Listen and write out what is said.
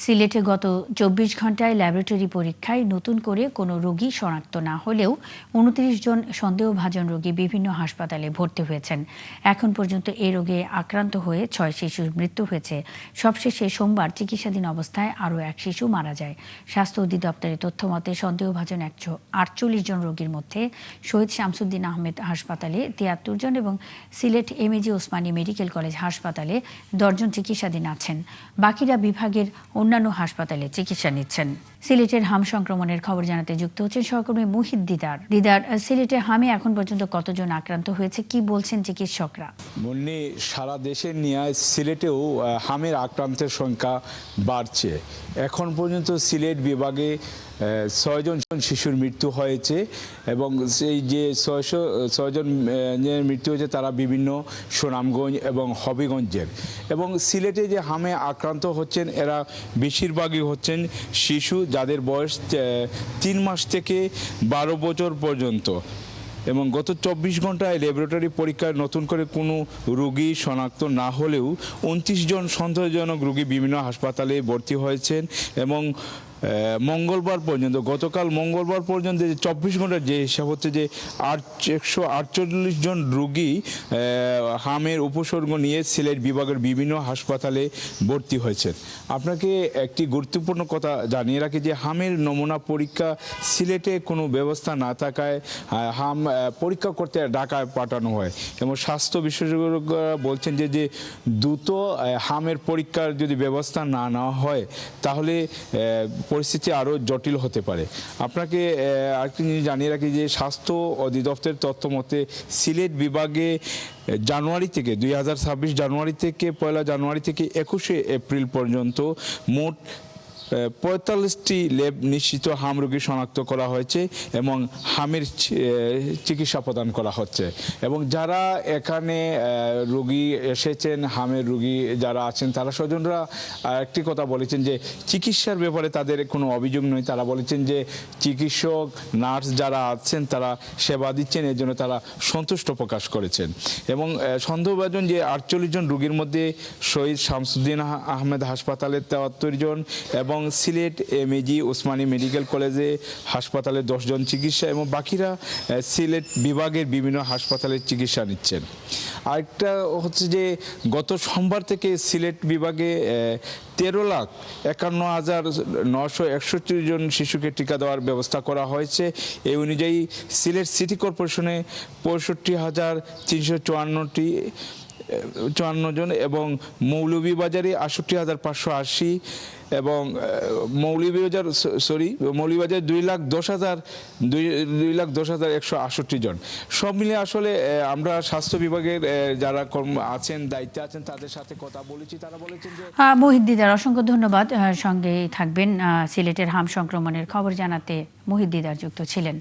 সিলেটে গত ২৪ ঘণ্টায় ল্যাবরেটরি পরীক্ষায় নতুন করে কোনো রোগী শনাক্ত না হলেও ২৯ জন সন্দেহভাজন রোগী বিভিন্ন হাসপাতালে ভর্তি হয়েছেন। এখন পর্যন্ত এ রোগে আক্রান্ত হয়ে ৬ শিশুর মৃত্যু হয়েছে। সবশেষে সোমবার চিকিৎসাধীন অবস্থায় আরও এক শিশু মারা যায়। স্বাস্থ্য অধিদপ্তরের তথ্য মতে সন্দেহভাজন ১৪৮ জন রোগীর মধ্যে শহীদ শামসুদ্দিন আহমেদ হাসপাতালে ৭৩ জন এবং Sylhet MAG Osmani medical college হাসপাতালে ১০ জন চিকিৎসাধীন আছেন। বাকিরা বিভাগের অন্যান্য হাসপাতালে চিকিৎসা নিচ্ছেন। সিলেটের হাম সংক্রমণের খবর জানাতে যুক্ত হচ্ছেন সহকর্মী মুহিত দিদার। সিলেটে হামে এখন পর্যন্ত কতজন আক্রান্ত হয়েছে, কি বলছেন চিকিৎসকরা? মুন্নি, সারা দেশের নিয়ে সিলেটেও হামের আক্রান্তের সংখ্যা বাড়ছে। এখন পর্যন্ত সিলেট বিভাগে ৬ জন শিশুর মৃত্যু হয়েছে এবং সেই যে ৬ জন মৃত্যু হয়েছে তারা বিভিন্ন সুনামগঞ্জ এবং হবিগঞ্জের। এবং সিলেটে যে হামে আক্রান্ত হচ্ছেন এরা বেশিরভাগই হচ্ছেন শিশু, যাদের বয়স ৩ মাস থেকে ১২ বছর পর্যন্ত। এবং গত ২৪ ঘণ্টায় ল্যাবরেটরি পরীক্ষায় নতুন করে কোনো রোগী শনাক্ত না হলেও ২৯ জন সন্দেহজনক রোগী বিভিন্ন হাসপাতালে ভর্তি হয়েছেন। এবং গতকাল মঙ্গলবার পর্যন্ত ২৪ ঘন্টার যে হিসাব হচ্ছে যে ১৪৮ জন রোগী হামের উপসর্গ নিয়ে সিলেট বিভাগের বিভিন্ন হাসপাতালে ভর্তি হয়েছেন। আপনাকে একটি গুরুত্বপূর্ণ কথা জানিয়ে রাখি যে হামের নমুনা পরীক্ষা সিলেটে কোনো ব্যবস্থা না থাকায় হাম পরীক্ষা করতে ঢাকায় পাঠানো হয় এবং স্বাস্থ্য বিশেষজ্ঞরা বলছেন যে দ্রুত হামের পরীক্ষার যদি ব্যবস্থা না নেওয়া হয় তাহলে পরিস্থিতি আরও জটিল হতে পারে। আপনাকে আরেকটি জিনিস জানিয়ে রাখি যে স্বাস্থ্য অধিদপ্তরের তথ্য মতে সিলেট বিভাগে জানুয়ারি থেকে ২০২৬ জানুয়ারি থেকে ১ জানুয়ারি থেকে ২১ এপ্রিল পর্যন্ত মোট ৪৫টি ল্যাব নিশ্চিত হাম রোগী শনাক্ত করা হয়েছে এবং হামের চিকিৎসা প্রদান করা হচ্ছে। এবং যারা এখানে রোগী এসেছেন, হামের রোগী যারা আছেন, তারা স্বজনরা একটি কথা বলেছেন যে চিকিৎসার ব্যাপারে তাদের কোনো অভিযোগ নয়। তারা বলেছেন যে চিকিৎসক, নার্স যারা আছেন তারা সেবা দিচ্ছেন, এর জন্য তারা সন্তুষ্ট প্রকাশ করেছেন। এবং সন্দেহভাজন যে ৪৮ জন রোগীর মধ্যে শহীদ শামসুদ্দিন আহমেদ হাসপাতালে ৭৩ জন এবং সিলেট এমএজি ওসমানী মেডিকেল কলেজে হাসপাতালে ১০ জন চিকিৎসা এবং বাকিরা সিলেট বিভাগের বিভিন্ন হাসপাতালে চিকিৎসা নিচ্ছেন। আরেকটা হচ্ছে যে গত সোমবার থেকে সিলেট বিভাগে ১৩,৫১,৯৬১ জন শিশুকে টিকা দেওয়ার ব্যবস্থা করা হয়েছে। এই অনুযায়ী সিলেট সিটি কর্পোরেশনে ৬৫,৬৪ জন এবং মৌলভীবাজারে ৬৮,৫৮০ এবং মৌলভীবাজার ২,১০,১৬৮ জন। সব মিলে আসলে আমরা স্বাস্থ্য বিভাগের যারা আছেন, দায়িত্বে আছেন, তাদের সাথে কথা বলেছি। তারা বলেছেন যে মুহিত দিদার, অসংখ্য ধন্যবাদ। সঙ্গেই থাকবেন। সিলেটের হাম সংক্রমণের খবর জানাতে মুহিত দিদার যুক্ত ছিলেন।